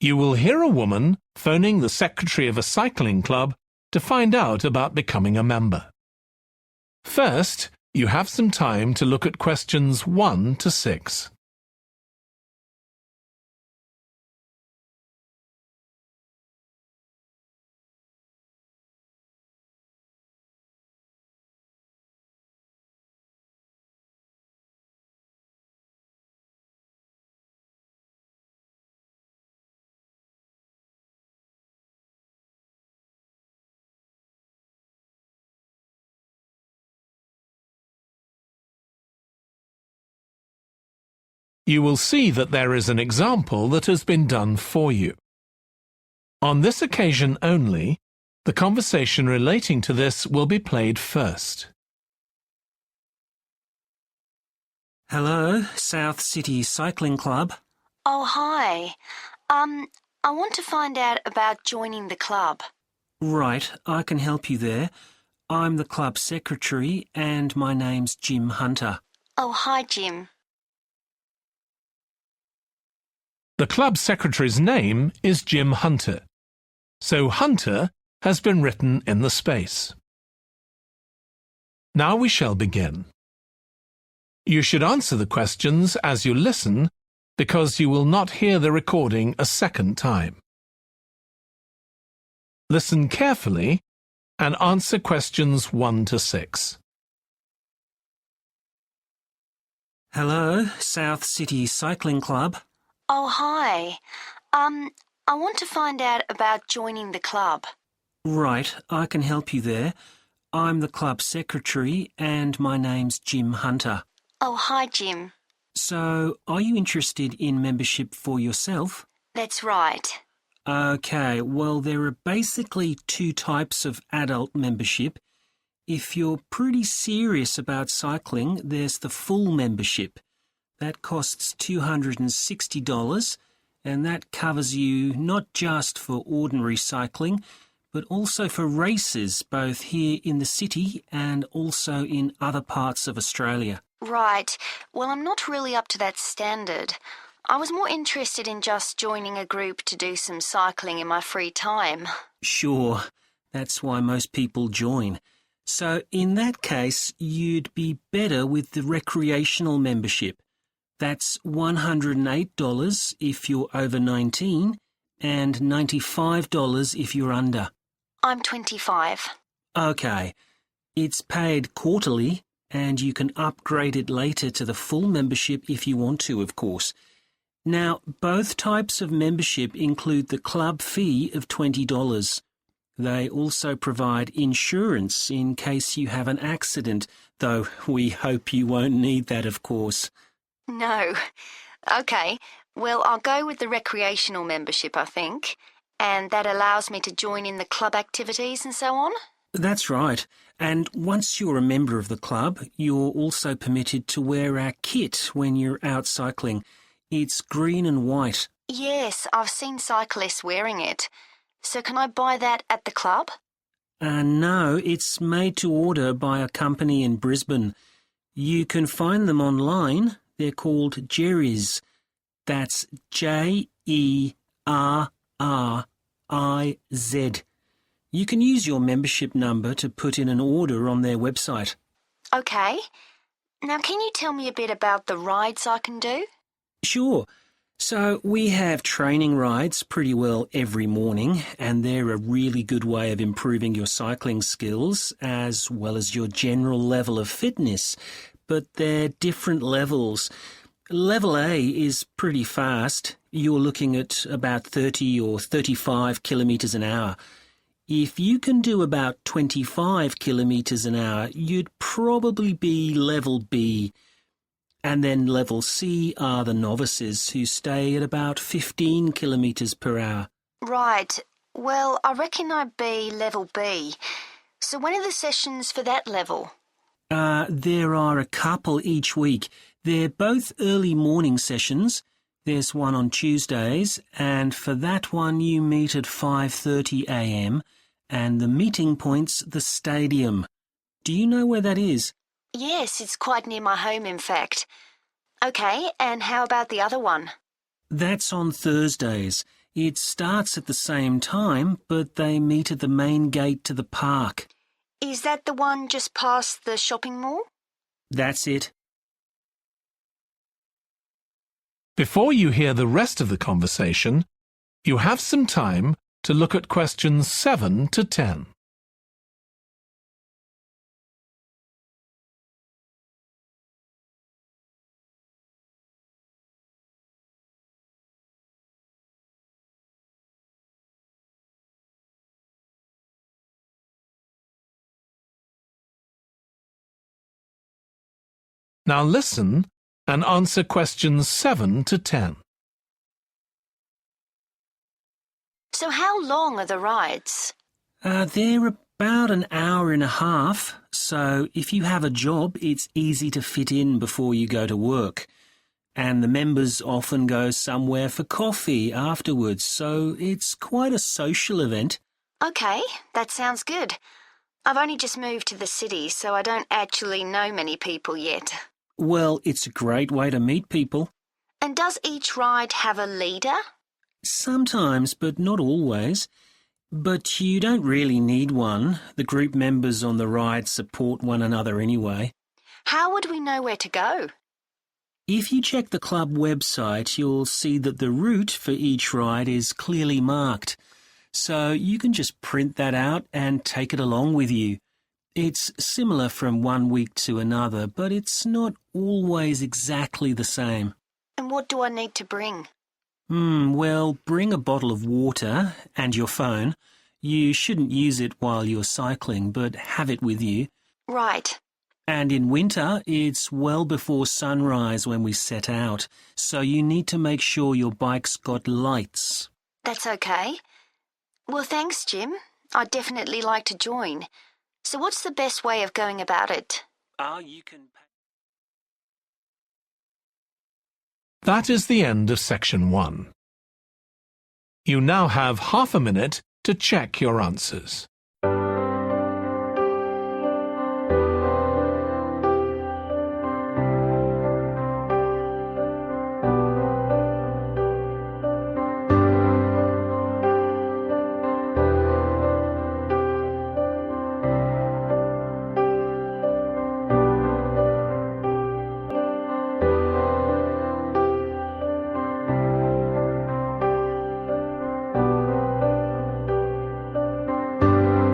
You will hear a woman phoning the secretary of a cycling club to find out about becoming a member. First, you have some time to look at questions 1 to 6. You will see that there is an example that has been done for you. On this occasion only, the conversation relating to this will be played first. Hello, South City Cycling Club. Oh, hi. I want to find out about joining the club. Right, I can help you there. I'm the club secretary and my name's Jim Hunter. Oh, hi, Jim. The club secretary's name is Jim Hunter, so Hunter has been written in the space. Now we shall begin. You should answer the questions as you listen, because you will not hear the recording a second time. Listen carefully and answer questions 1 to 6. Hello, South City Cycling Club. Oh, hi. I want to find out about joining the club. Right, I can help you there. I'm the club secretary and my name's Jim Hunter. Oh, hi, Jim. So, are you interested in membership for yourself? That's right. Okay, well, there are basically 2 types of adult membership. If you're pretty serious about cycling, there's the full membership. That costs $260, and that covers you not just for ordinary cycling, but also for races both here in the city and also in other parts of Australia. Right. Well, I'm not really up to that standard. I was more interested in just joining a group to do some cycling in my free time. Sure, that's why most people join. So in that case, you'd be better with the recreational membership. That's $108 if you're over 19 and $95 if you're under. I'm 25. Okay, it's paid quarterly and you can upgrade it later to the full membership if you want to, of course. Now, both types of membership include the club fee of $20. They also provide insurance in case you have an accident, though we hope you won't need that, of course. No. Okay. Well, I'll go with the recreational membership, I think. And that allows me to join in the club activities and so on? That's right. And once you're a member of the club, you're also permitted to wear our kit when you're out cycling. It's green and white. Yes, I've seen cyclists wearing it. So can I buy that at the club? No, it's made to order by a company in Brisbane. You can find them online. They're called Jerry's. That's Jerriz. You can use your membership number to put in an order on their website. Okay. Now, can you tell me a bit about the rides I can do? Sure. So we have training rides pretty well every morning, and they're a really good way of improving your cycling skills as well as your general level of fitness. But they're different levels. Level A is pretty fast. You're looking at about 30 or 35 kilometres an hour. If you can do about 25 kilometres an hour, you'd probably be level B. And then level C are the novices who stay at about 15 kilometres per hour. Right. Well, I reckon I'd be level B. So when are the sessions for that level? There are a couple each week. They're both early morning sessions. There's one on Tuesdays, and for that one you meet at 5:30 a.m, and the meeting point's the stadium. Do you know where that is? Yes, it's quite near my home, in fact. Okay, and how about the other one? That's on Thursdays. It starts at the same time, but they meet at the main gate to the park. Is that the one just past the shopping mall? That's it. Before you hear the rest of the conversation, you have some time to look at questions 7 to 10. Now listen and answer questions 7 to 10. So how long are the rides? They're about an hour and a half, so if you have a job, it's easy to fit in before you go to work. And the members often go somewhere for coffee afterwards, so it's quite a social event. Okay, that sounds good. I've only just moved to the city, so I don't actually know many people yet. Well, it's a great way to meet people. And does each ride have a leader? Sometimes, but not always. But you don't really need one. The group members on the ride support one another anyway. How would we know where to go? If you check the club website, you'll see that the route for each ride is clearly marked. So you can just print that out and take it along with you. It's similar from one week to another, but it's not always exactly the same. And what do I need to bring? Well, bring a bottle of water and your phone. You shouldn't use it while you're cycling, but have it with you. Right. And in winter, it's well before sunrise when we set out, so you need to make sure your bike's got lights. That's okay. Well, thanks, Jim. I'd definitely like to join. So what's the best way of going about it? You can... That is the end of section 1. You now have half a minute to check your answers.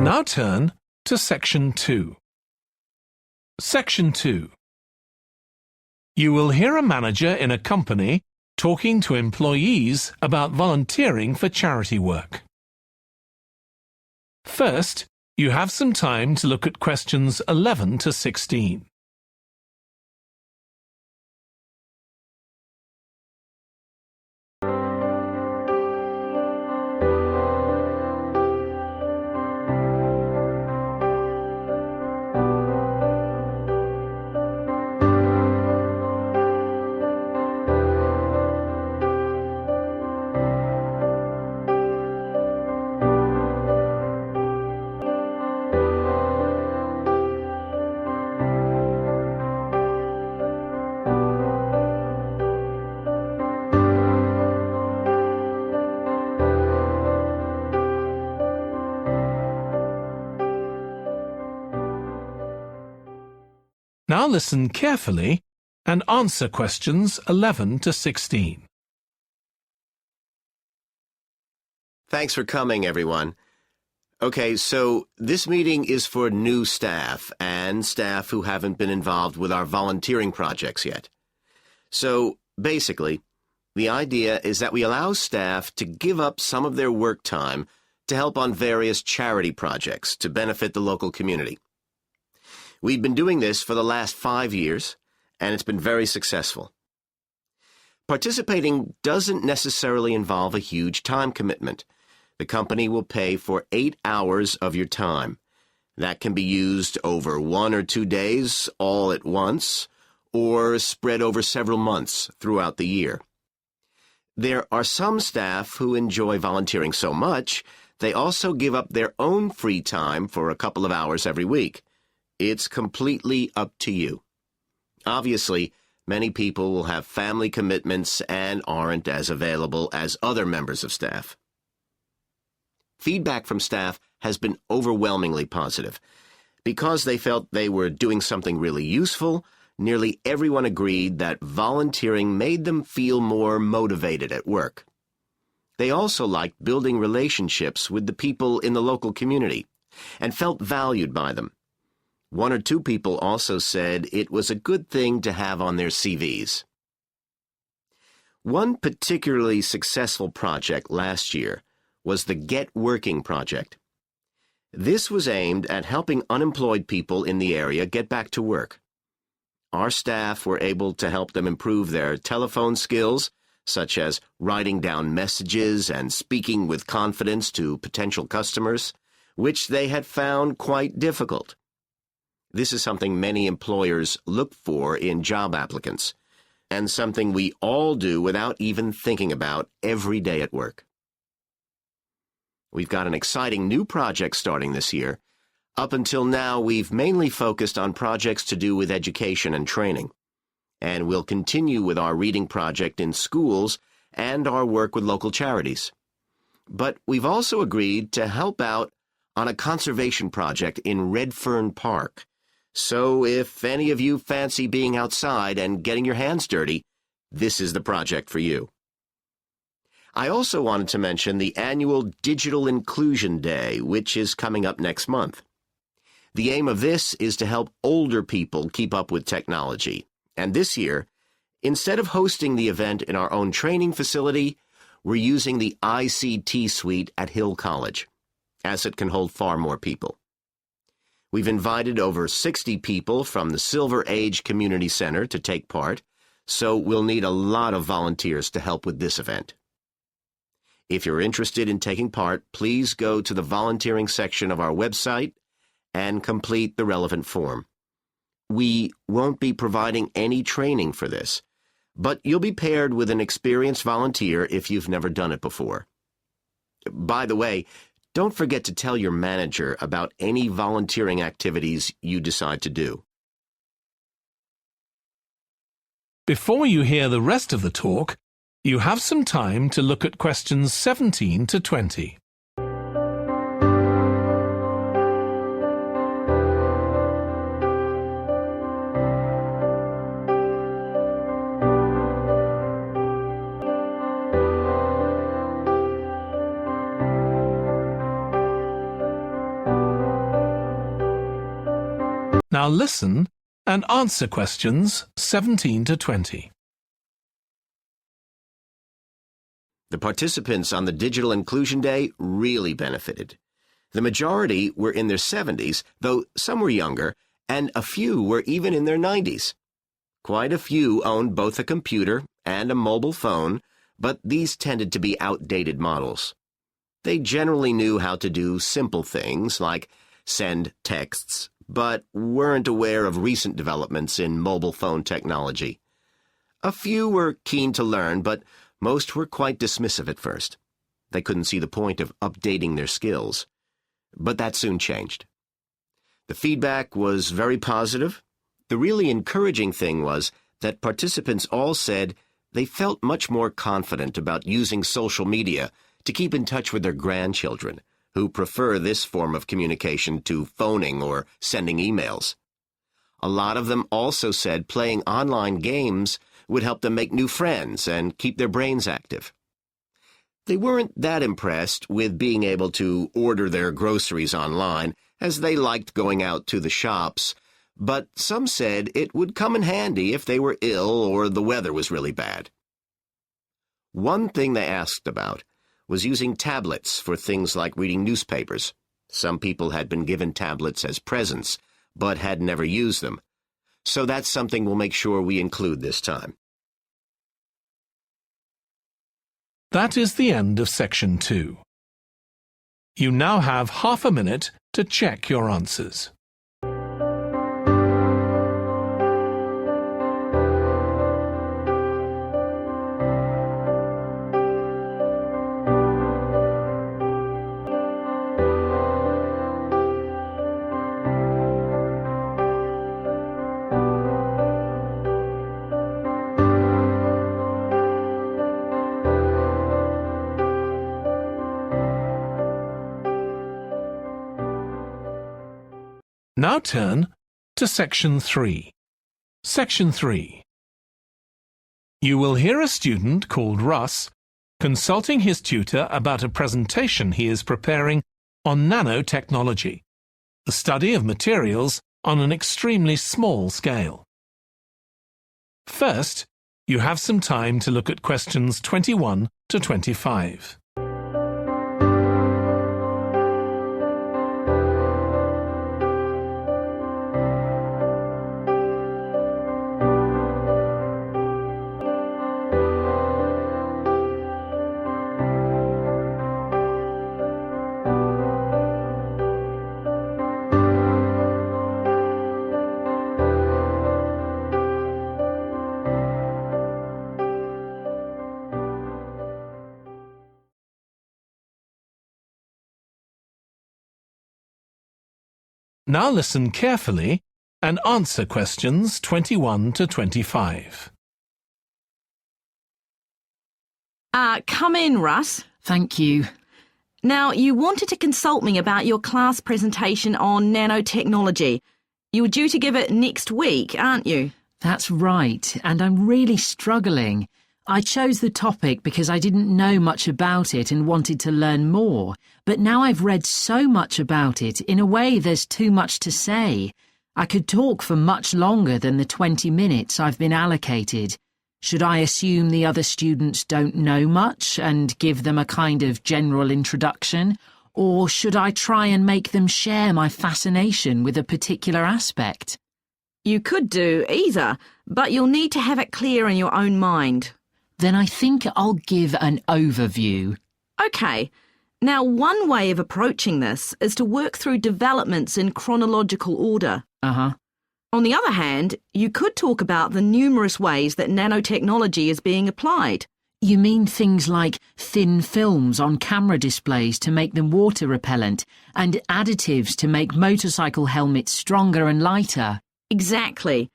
Now turn to Section 2. Section 2. You will hear a manager in a company talking to employees about volunteering for charity work. First, you have some time to look at questions 11 to 16. Now listen carefully and answer questions 11 to 16. Thanks for coming, everyone. Okay, so this meeting is for new staff and staff who haven't been involved with our volunteering projects yet. So, basically, the idea is that we allow staff to give up some of their work time to help on various charity projects to benefit the local community. We've been doing this for the last 5 years, and it's been very successful. Participating doesn't necessarily involve a huge time commitment. The company will pay for 8 hours of your time. That can be used over 1 or 2 days all at once, or spread over several months throughout the year. There are some staff who enjoy volunteering so much, they also give up their own free time for a couple of hours every week. It's completely up to you. Obviously, Many people will have family commitments and aren't as available as other members of staff. Feedback from staff has been overwhelmingly positive. Because they felt they were doing something really useful, nearly everyone agreed that volunteering made them feel more motivated at work. They also liked building relationships with the people in the local community and felt valued by them. One or two people also said it was a good thing to have on their CVs. One particularly successful project last year was the Get Working project. This was aimed at helping unemployed people in the area get back to work. Our staff were able to help them improve their telephone skills, such as writing down messages and speaking with confidence to potential customers, which they had found quite difficult. This is something many employers look for in job applicants, and something we all do without even thinking about every day at work. We've got an exciting new project starting this year. Up until now, we've mainly focused on projects to do with education and training, and we'll continue with our reading project in schools and our work with local charities. But we've also agreed to help out on a conservation project in Redfern Park. So if any of you fancy being outside and getting your hands dirty, this is the project for you. I also wanted to mention the annual Digital Inclusion Day, which is coming up next month. The aim of this is to help older people keep up with technology. And this year, instead of hosting the event in our own training facility, we're using the ICT suite at Hill College, as it can hold far more people. We've invited over 60 people from the Silver Age Community Center to take part, so we'll need a lot of volunteers to help with this event. If you're interested in taking part, please go to the volunteering section of our website and complete the relevant form. We won't be providing any training for this, but you'll be paired with an experienced volunteer if you've never done it before. By the way, don't forget to tell your manager about any volunteering activities you decide to do. Before you hear the rest of the talk, you have some time to look at questions 17 to 20. Now listen and answer questions 17 to 20. The participants on the Digital Inclusion Day really benefited. The majority were in their 70s, though some were younger, and a few were even in their 90s. Quite a few owned both a computer and a mobile phone, but these tended to be outdated models. They generally knew how to do simple things like send texts, but weren't aware of recent developments in mobile phone technology. A few were keen to learn, but most were quite dismissive at first. They couldn't see the point of updating their skills. But that soon changed. The feedback was very positive. The really encouraging thing was that participants all said they felt much more confident about using social media to keep in touch with their grandchildren, who prefer this form of communication to phoning or sending emails. A lot of them also said playing online games would help them make new friends and keep their brains active. They weren't that impressed with being able to order their groceries online, as they liked going out to the shops, but some said it would come in handy if they were ill or the weather was really bad. One thing they asked about was using tablets for things like reading newspapers. Some people had been given tablets as presents, but had never used them. So that's something we'll make sure we include this time. That is the end of section 2. You now have half a minute to check your answers. now turn to Section 3. Section 3. You will hear a student called Russ consulting his tutor about a presentation he is preparing on nanotechnology, the study of materials on an extremely small scale. First, you have some time to look at questions 21 to 25. Now listen carefully and answer questions 21 to 25. Come in, Russ. Thank you. Now, you wanted to consult me about your class presentation on nanotechnology. You were due to give it next week, aren't you? That's right, and I'm really struggling. I chose the topic because I didn't know much about it and wanted to learn more, but now I've read so much about it, in a way there's too much to say. I could talk for much longer than the 20 minutes I've been allocated. Should I assume the other students don't know much and give them a kind of general introduction, or should I try and make them share my fascination with a particular aspect? You could do either, but you'll need to have it clear in your own mind. Then I think I'll give an overview. OK. Now, one way of approaching this is to work through developments in chronological order. Uh-huh. On the other hand, you could talk about the numerous ways that nanotechnology is being applied. You mean things like thin films on camera displays to make them water repellent and additives to make motorcycle helmets stronger and lighter? Exactly.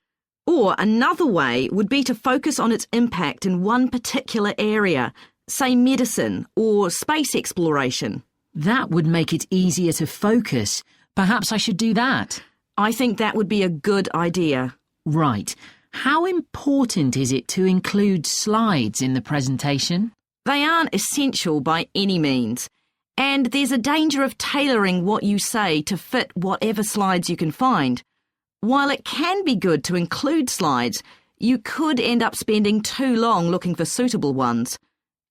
Or another way would be to focus on its impact in one particular area, say medicine or space exploration. That would make it easier to focus. Perhaps I should do that. I think that would be a good idea. Right. How important is it to include slides in the presentation? They aren't essential by any means, and there's a danger of tailoring what you say to fit whatever slides you can find. While it can be good to include slides, you could end up spending too long looking for suitable ones.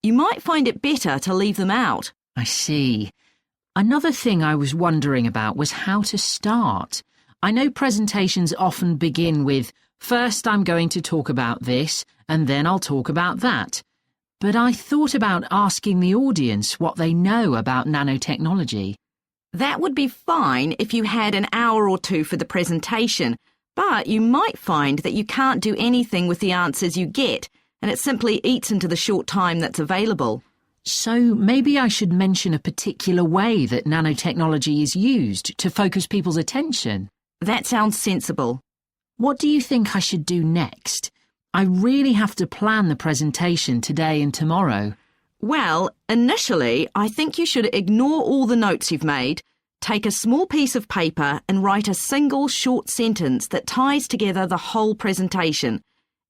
You might find it better to leave them out. I see. Another thing I was wondering about was how to start. I know presentations often begin with, first I'm going to talk about this, and then I'll talk about that. But I thought about asking the audience what they know about nanotechnology. That would be fine if you had an hour or two for the presentation, but you might find that you can't do anything with the answers you get, and it simply eats into the short time that's available. So maybe I should mention a particular way that nanotechnology is used to focus people's attention. That sounds sensible. What do you think I should do next? I really have to plan the presentation today and tomorrow. Well, initially, I think you should ignore all the notes you've made, take a small piece of paper and write a single short sentence that ties together the whole presentation.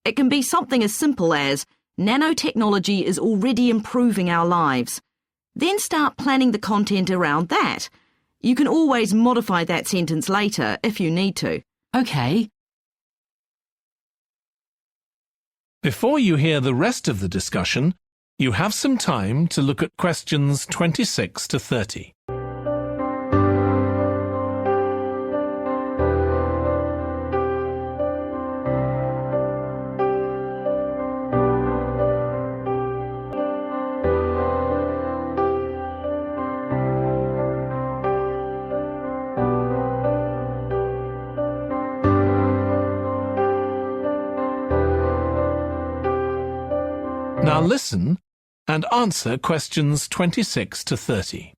It can be something as simple as, nanotechnology is already improving our lives. Then start planning the content around that. You can always modify that sentence later if you need to. OK. Before you hear the rest of the discussion, you have some time to look at questions 26 to 30. Now listen and answer questions 26 to 30.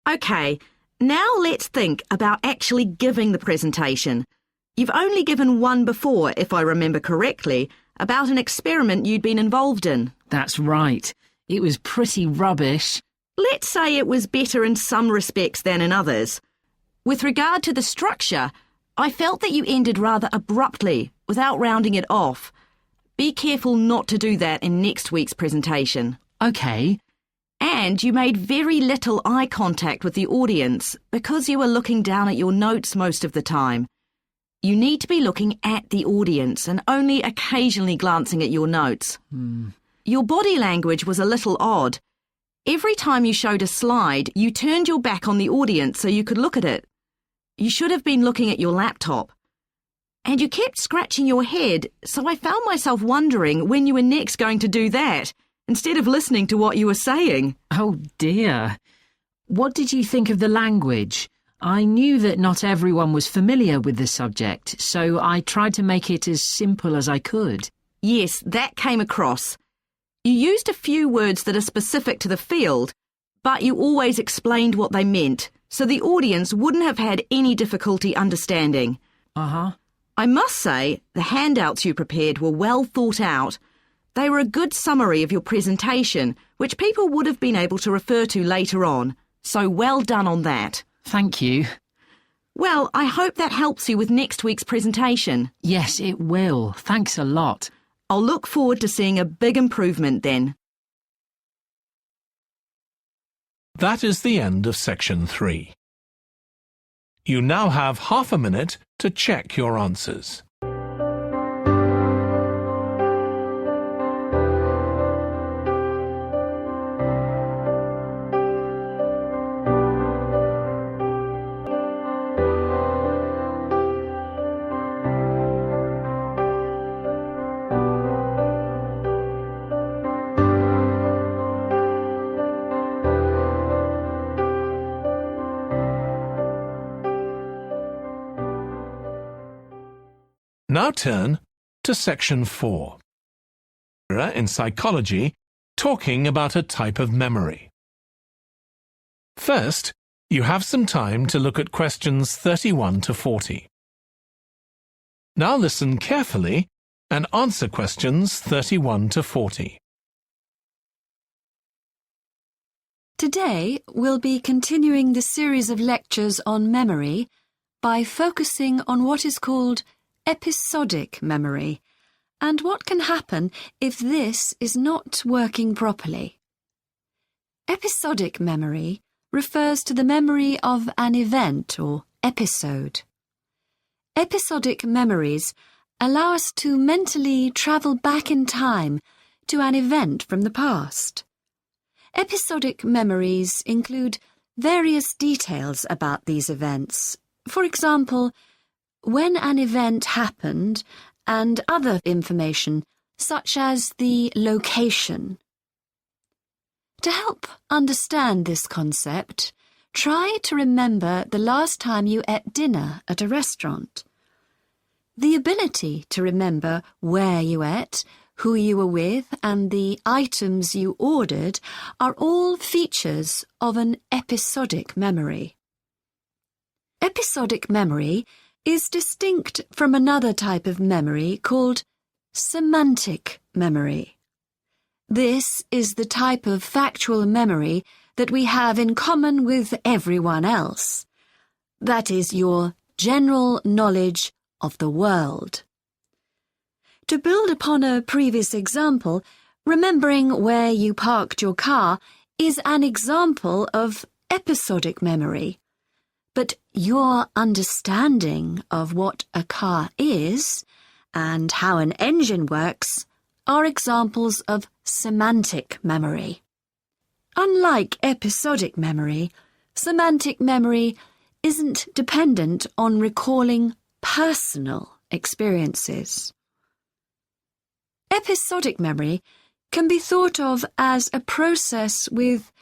OK, now let's think about actually giving the presentation. You've only given one before, if I remember correctly, about an experiment you'd been involved in. That's right. It was pretty rubbish. Let's say it was better in some respects than in others. With regard to the structure, I felt that you ended rather abruptly, without rounding it off. Be careful not to do that in next week's presentation. OK. And you made very little eye contact with the audience because you were looking down at your notes most of the time. You need to be looking at the audience and only occasionally glancing at your notes. Your body language was a little odd. Every time you showed a slide, you turned your back on the audience so you could look at it. You should have been looking at your laptop. And you kept scratching your head, so I found myself wondering when you were next going to do that, instead of listening to what you were saying. Oh dear. What did you think of the language? I knew that not everyone was familiar with the subject, so I tried to make it as simple as I could. Yes, that came across. You used a few words that are specific to the field, but you always explained what they meant, so the audience wouldn't have had any difficulty understanding. I must say, the handouts you prepared were well thought out. They were a good summary of your presentation, which people would have been able to refer to later on, so well done on that. Thank you. Well, I hope that helps you with next week's presentation. Yes, it will. Thanks a lot. I'll look forward to seeing a big improvement then. That is the end of section 3. You now have half a minute to check your answers. Now turn to section 4. In psychology, talking about a type of memory. First, you have some time to look at questions 31 to 40. Now listen carefully and answer questions 31 to 40. Today, we'll be continuing the series of lectures on memory by focusing on what is called episodic memory, and what can happen if this is not working properly. Episodic memory refers to the memory of an event or episode. Episodic memories allow us to mentally travel back in time to an event from the past. Episodic memories include various details about these events. For example, when an event happened, and other information, such as the location. To help understand this concept, try to remember the last time you ate dinner at a restaurant. The ability to remember where you ate, who you were with, and the items you ordered are all features of an episodic memory. Episodic memory is distinct from another type of memory called semantic memory. This is the type of factual memory that we have in common with everyone else. That is your general knowledge of the world. To build upon a previous example, remembering where you parked your car is an example of episodic memory. But your understanding of what a car is and how an engine works are examples of semantic memory. Unlike episodic memory, semantic memory isn't dependent on recalling personal experiences. Episodic memory can be thought of as a process with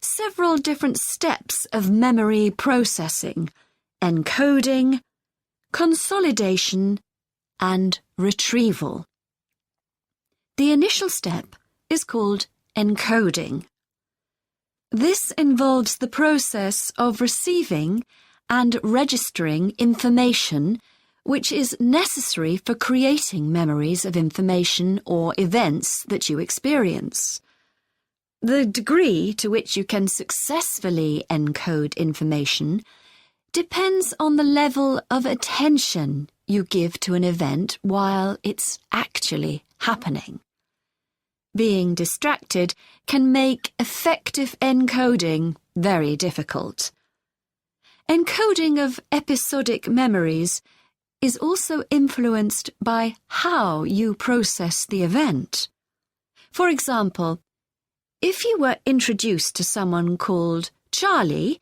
several different steps of memory processing, encoding, consolidation, and retrieval. The initial step is called encoding. This involves the process of receiving and registering information which is necessary for creating memories of information or events that you experience. The degree to which you can successfully encode information depends on the level of attention you give to an event while it's actually happening. Being distracted can make effective encoding very difficult. Encoding of episodic memories is also influenced by how you process the event. For example, if you were introduced to someone called Charlie,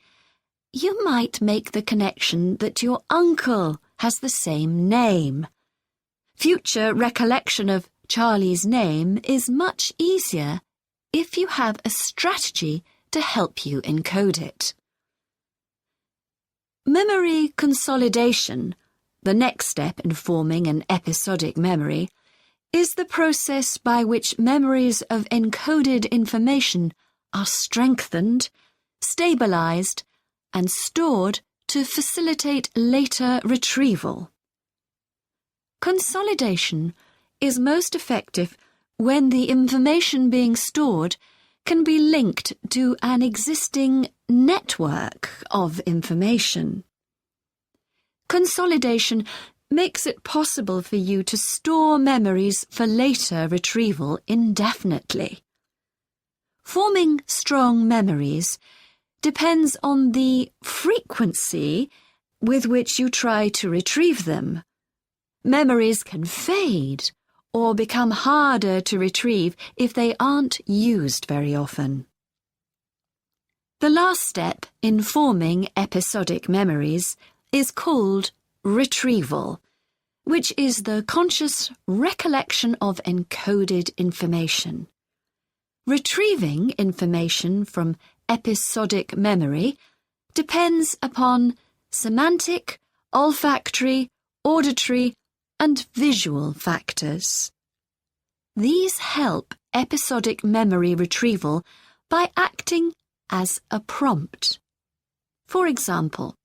you might make the connection that your uncle has the same name. Future recollection of Charlie's name is much easier if you have a strategy to help you encode it. Memory consolidation, the next step in forming an episodic memory, is the process by which memories of encoded information are strengthened, stabilized, and stored to facilitate later retrieval. Consolidation is most effective when the information being stored can be linked to an existing network of information. Consolidation makes it possible for you to store memories for later retrieval indefinitely. Forming strong memories depends on the frequency with which you try to retrieve them. Memories can fade or become harder to retrieve if they aren't used very often. The last step in forming episodic memories is called retrieval, which is the conscious recollection of encoded information. Retrieving information from episodic memory depends upon semantic, olfactory, auditory, and visual factors. These help episodic memory retrieval by acting as a prompt. For example,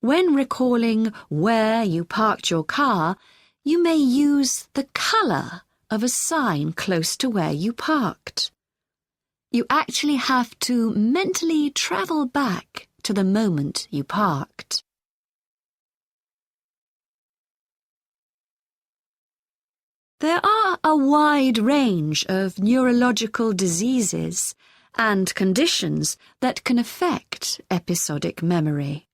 when recalling where you parked your car, you may use the colour of a sign close to where you parked. You actually have to mentally travel back to the moment you parked. There are a wide range of neurological diseases and conditions that can affect episodic memory.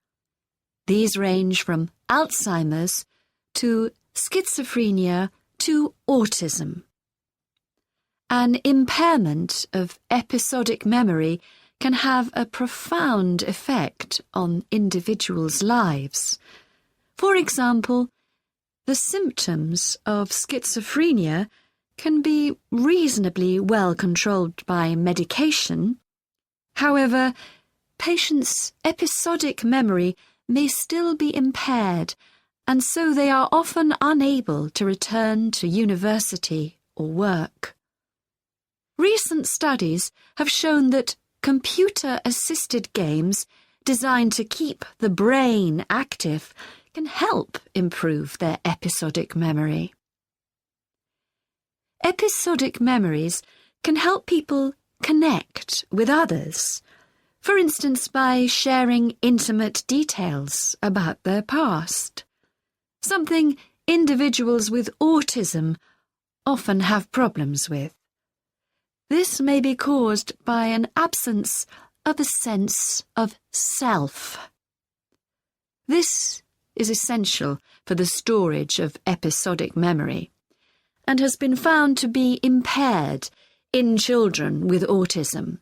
These range from Alzheimer's to schizophrenia to autism. An impairment of episodic memory can have a profound effect on individuals' lives. For example, the symptoms of schizophrenia can be reasonably well controlled by medication. However, patients' episodic memory may still be impaired, and so they are often unable to return to university or work. Recent studies have shown that computer-assisted games designed to keep the brain active can help improve their episodic memory. Episodic memories can help people connect with others, for instance by sharing intimate details about their past, something individuals with autism often have problems with. This may be caused by an absence of a sense of self. This is essential for the storage of episodic memory and has been found to be impaired in children with autism.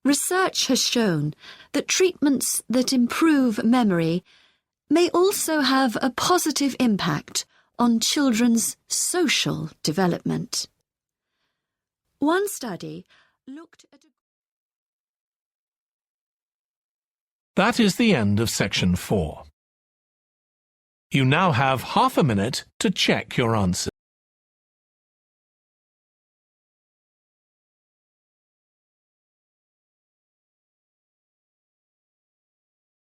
Research has shown that treatments that improve memory may also have a positive impact on children's social development. One study looked at That is the end of section 4. You now have half a minute to check your answers.